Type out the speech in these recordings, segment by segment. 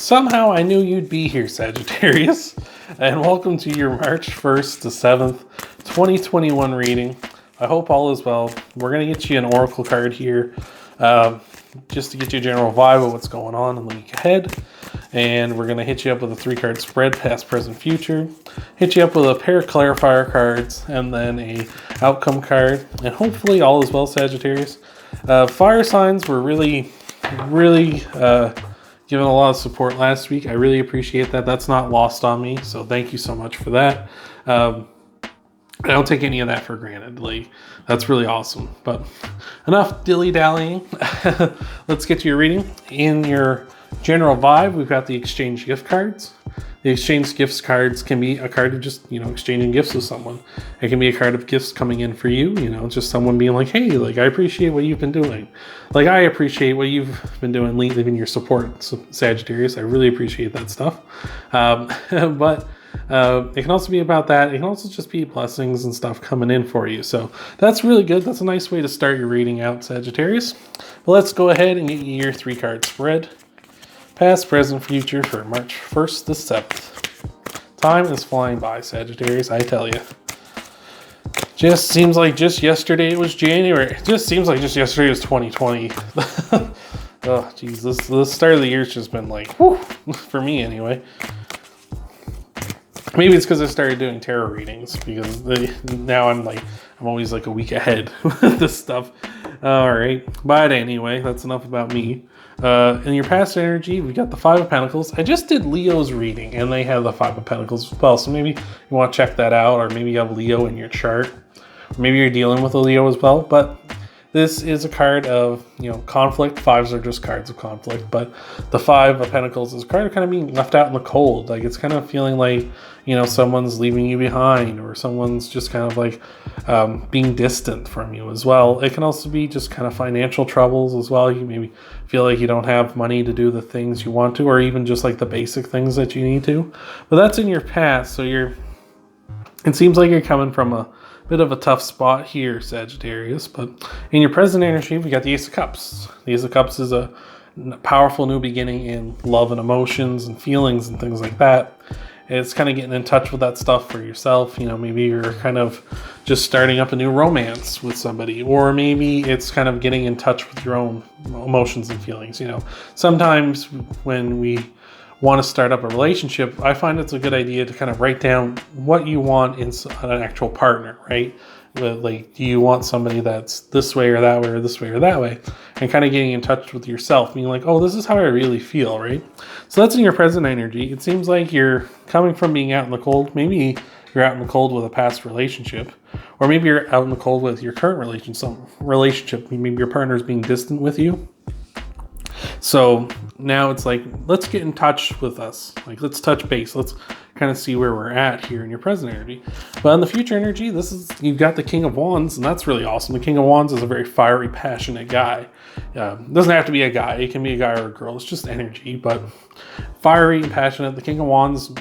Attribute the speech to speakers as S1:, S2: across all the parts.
S1: Somehow I knew you'd be here, Sagittarius, and welcome to your March 1st to 7th, 2021 reading. I hope all is well. We're going to get you an oracle card here, just to get you a general vibe of what's going on in the week ahead. And we're going to hit you up with a 3-card spread, past, present, future. Hit you up with a pair of clarifier cards, and then a outcome card. And hopefully all is well, Sagittarius. Fire signs were really given a lot of support last week. I really appreciate that. That's not lost on me, so thank you so much for that. I don't take any of that for granted. That's really awesome. But enough dilly-dallying. Let's get to your reading. In your general vibe, we've got the exchange gift cards. The exchange gifts cards can be a card of just, exchanging gifts with someone. It can be a card of gifts coming in for you, just someone being like, hey, I appreciate what you've been doing. I appreciate what you've been doing, leaving your support, Sagittarius. I really appreciate that stuff. But it can also be about that. It can also just be blessings and stuff coming in for you. So that's really good. That's a nice way to start your reading out, Sagittarius. But let's go ahead and get you your 3-card spread. Past, present, future for March 1st to 7th. Time is flying by, Sagittarius, I tell you. Just seems like just yesterday it was January. It just seems like just yesterday was 2020. Oh, geez, this start of the year's just been whew, for me anyway. Maybe it's because I started doing tarot readings, because now I'm always a week ahead with this stuff. All right, but anyway, that's enough about me. In your past energy, we got the 5 of Pentacles. I just did Leo's reading, and they have the 5 of Pentacles as well. So maybe you want to check that out, or maybe you have Leo in your chart. Or maybe you're dealing with a Leo as well. But this is a card of, conflict. 5s are just cards of conflict. But the 5 of Pentacles is a card of kind of being left out in the cold. It's kind of feeling like, someone's leaving you behind, or someone's just kind of being distant from you as well. It can also be just kind of financial troubles as well. You maybe feel like you don't have money to do the things you want to, or even just the basic things that you need to. But that's in your past, so it seems like you're coming from a bit of a tough spot here, Sagittarius. But in your present energy, we got the Ace of Cups. The Ace of Cups is a powerful new beginning in love and emotions and feelings and things like that. It's kind of getting in touch with that stuff for yourself. Maybe you're kind of just starting up a new romance with somebody, or maybe it's kind of getting in touch with your own emotions and feelings. Sometimes when we want to start up a relationship, I find it's a good idea to kind of write down what you want in an actual partner, right? Do you want somebody that's this way or that way, or this way or that way? And kind of getting in touch with yourself, being like, oh, this is how I really feel, right? So that's in your present energy. It seems like you're coming from being out in the cold. Maybe you're out in the cold with a past relationship, or maybe you're out in the cold with your current relationship. Maybe your partner's being distant with you. So now it's let's get in touch with us. Let's touch base. Let's kind of see where we're at here in your present energy. But in the future energy, you've got the King of Wands, and that's really awesome. The King of Wands is a very fiery, passionate guy. It doesn't have to be a guy. It can be a guy or a girl. It's just energy, but fiery and passionate. The King of Wands,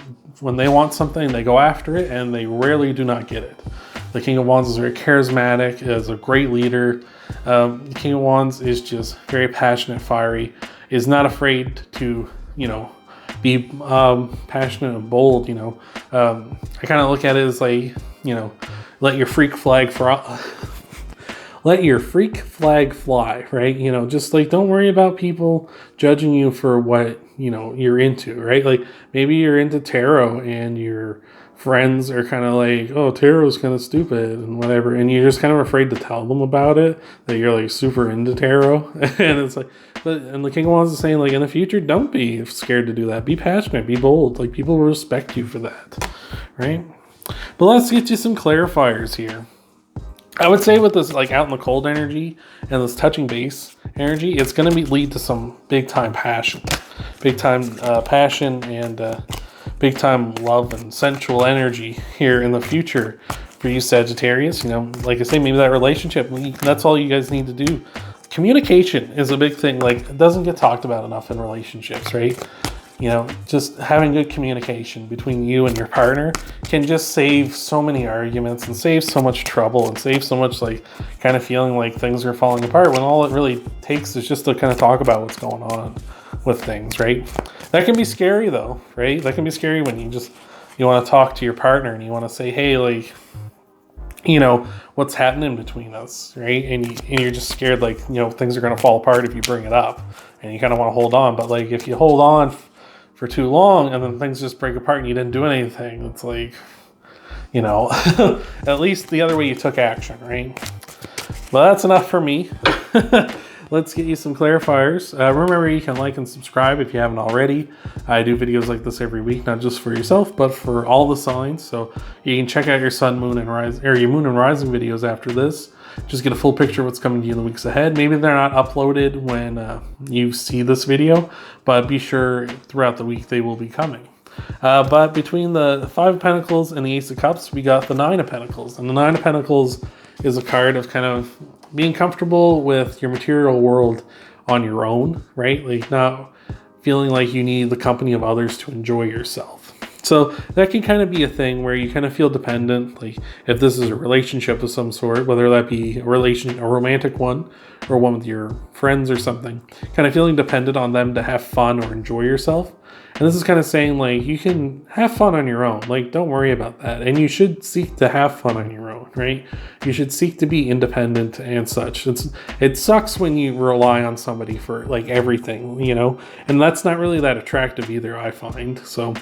S1: when they want something, they go after it, and they rarely do not get it. The King of Wands is very charismatic, is a great leader. The King of Wands is just very passionate, fiery, is not afraid to, be passionate and bold. I kind of look at it as let your freak flag let your freak flag fly, right? Just don't worry about people judging you for what, you're into, right? Maybe you're into tarot and your friends are kind of oh, tarot's kind of stupid and whatever, and you're just kind of afraid to tell them about it, that you're super into tarot. And it's and the King of Wands is saying in the future, don't be scared to do that. Be passionate, be bold. People will respect you for that, right? But let's get you some clarifiers here. I would say with this out in the cold energy and this touching base energy, it's going to lead to some big time passion, and big time love and sensual energy here in the future for you, Sagittarius. Like I say, maybe that relationship, that's all you guys need to do. Communication is a big thing. It doesn't get talked about enough in relationships, right? Just having good communication between you and your partner can just save so many arguments and save so much trouble and save so much kind of feeling like things are falling apart, when all it really takes is just to kind of talk about what's going on. with things, right? That can be scary though, right? That can be scary when you want to talk to your partner and you want to say, hey, like, what's happening between us, right? And you're just scared, like, things are going to fall apart if you bring it up, and you kind of want to hold on. But like, if you hold on for too long and then things just break apart and you didn't do anything, it's like, at least the other way you took action, right? Well, that's enough for me. Let's get you some clarifiers. Remember, you can like and subscribe if you haven't already. I do videos like this every week, not just for yourself, but for all the signs. So you can check out your sun, moon, and rise, or your moon and rising videos after this. Just get a full picture of what's coming to you in the weeks ahead. Maybe they're not uploaded when you see this video, but be sure throughout the week they will be coming. But between the Five of Pentacles and the Ace of Cups, we got the Nine of Pentacles. And the Nine of Pentacles is a card of kind of being comfortable with your material world on your own, right? Like not feeling like you need the company of others to enjoy yourself. So that can kind of be a thing where you kind of feel dependent. Like if this is a relationship of some sort, whether that be a romantic one or one with your friends or something, kind of feeling dependent on them to have fun or enjoy yourself. And this is kind of saying, like, you can have fun on your own. Like, don't worry about that. And you should seek to have fun on your own, right? You should seek to be independent and such. It sucks when you rely on somebody for, like, everything, And that's not really that attractive either, I find. So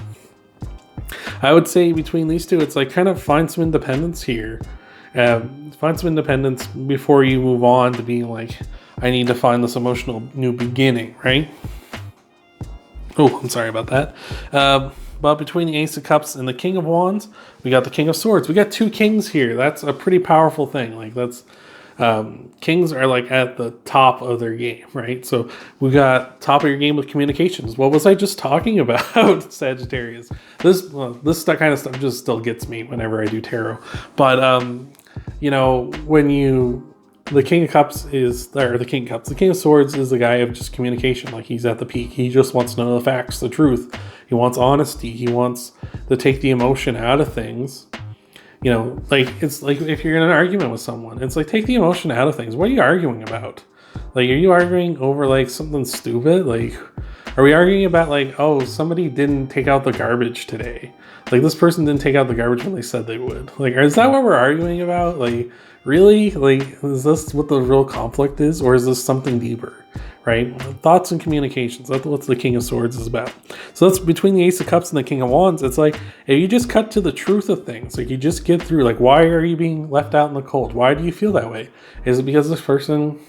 S1: I would say between these two, it's like kind of find some independence here. Find some independence before you move on to being like, I need to find this emotional new beginning, right? Oh, I'm sorry about that. But between the Ace of Cups and the King of Wands, we got the King of Swords. We got two kings here. That's a pretty powerful thing. Like that's kings are like at the top of their game, right? So we got top of your game with communications. What was I just talking about, Sagittarius? This kind of stuff just still gets me whenever I do tarot. But the King of Cups the King of Swords is the guy of just communication. Like he's at the peak. He just wants to know the facts, the truth. He wants honesty. He wants to take the emotion out of things. Like it's like if you're in an argument with someone, it's like take the emotion out of things. What are you arguing about? Like, are you arguing over like something stupid? Like, are we arguing about like, oh, somebody didn't take out the garbage today? Like this person didn't take out the garbage when they said they would. Like, is that what we're arguing about? Like, really? Like, is this what the real conflict is? Or is this something deeper, right? Thoughts and communications. That's what the King of Swords is about. So that's between the Ace of Cups and the King of Wands. It's like, if you just cut to the truth of things, like you just get through, like, why are you being left out in the cold? Why do you feel that way? Is it because this person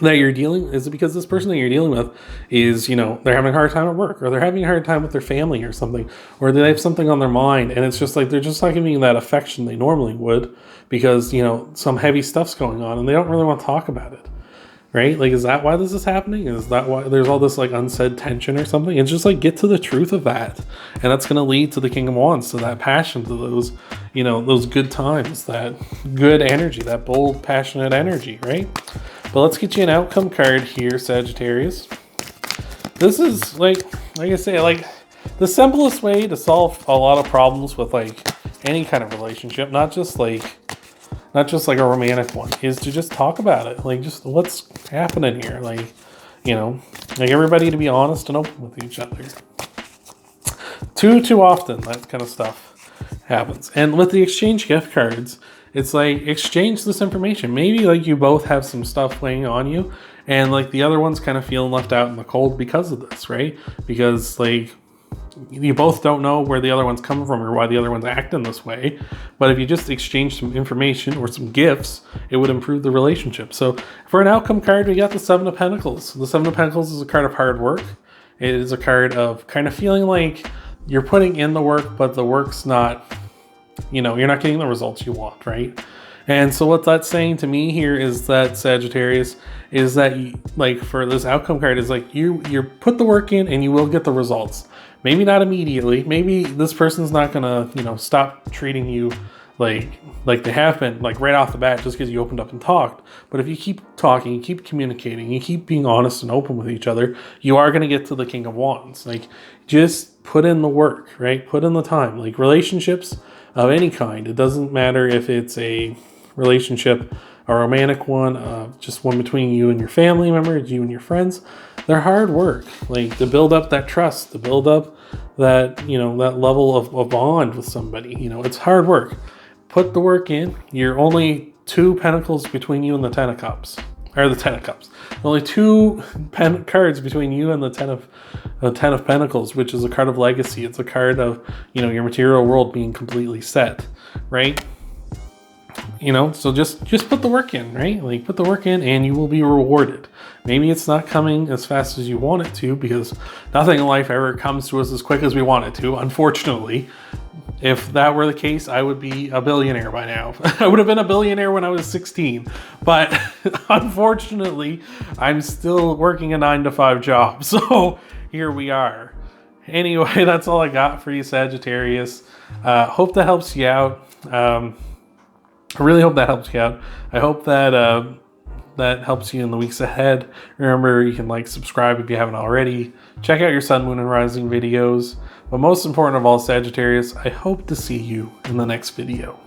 S1: that you're dealing with is, they're having a hard time at work, or they're having a hard time with their family or something, or they have something on their mind, and it's just like they're just not giving you that affection they normally would because, some heavy stuff's going on and they don't really want to talk about it, right? Like, is that why this is happening? Is that why there's all this like unsaid tension or something? It's just like, get to the truth of that, and that's going to lead to the King of Wands, to that passion, to those, those good times, that good energy, that bold, passionate energy, right? But let's get you an outcome card here, Sagittarius. This is like I say, like the simplest way to solve a lot of problems with like any kind of relationship, not just like a romantic one, is to just talk about it. Like, just what's happening here. Like, like everybody to be honest and open with each other. Too often that kind of stuff happens. And with the exchange gift cards, it's like, exchange this information. Maybe like you both have some stuff weighing on you, and like the other one's kind of feeling left out in the cold because of this, right? Because like you both don't know where the other one's coming from or why the other one's acting this way. But if you just exchange some information or some gifts, it would improve the relationship. So for an outcome card, we got the Seven of Pentacles. The Seven of Pentacles is a card of hard work. It is a card of kind of feeling like you're putting in the work, but the work's not, you're not getting the results you want, right? And so what that's saying to me here is that, Sagittarius, is that like for this outcome card is like you put the work in and you will get the results. Maybe not immediately. Maybe this person's not gonna, stop treating you like they have been, like right off the bat, just because you opened up and talked. But if you keep talking, you keep communicating, you keep being honest and open with each other, you are gonna get to the King of Wands. Like, just put in the work, right? Put in the time. Like relationships of any kind, it doesn't matter if it's a relationship a romantic one, just one between you and your family members, you and your friends, they're hard work. Like, to build up that trust, to build up that, that level of bond with somebody. It's hard work. Put the work in. You're only 2 pentacles between you and the 10 of cups. Or the 10 of cups. Only 2 cards between you and the 10 of pentacles, which is a card of legacy. It's a card of, your material world being completely set, right? So just put the work in, right? Like, put the work in and you will be rewarded. Maybe it's not coming as fast as you want it to, because nothing in life ever comes to us as quick as we want it to, unfortunately. If that were the case, I would be a billionaire by now. I would have been a billionaire when I was 16. But unfortunately, I'm still working a 9-to-5 job. So here we are. Anyway, that's all I got for you, Sagittarius. Hope that helps you out. I really hope that helps you out. I hope that that helps you in the weeks ahead. Remember, you can subscribe if you haven't already. Check out your Sun, Moon, and Rising videos. But most important of all, Sagittarius, I hope to see you in the next video.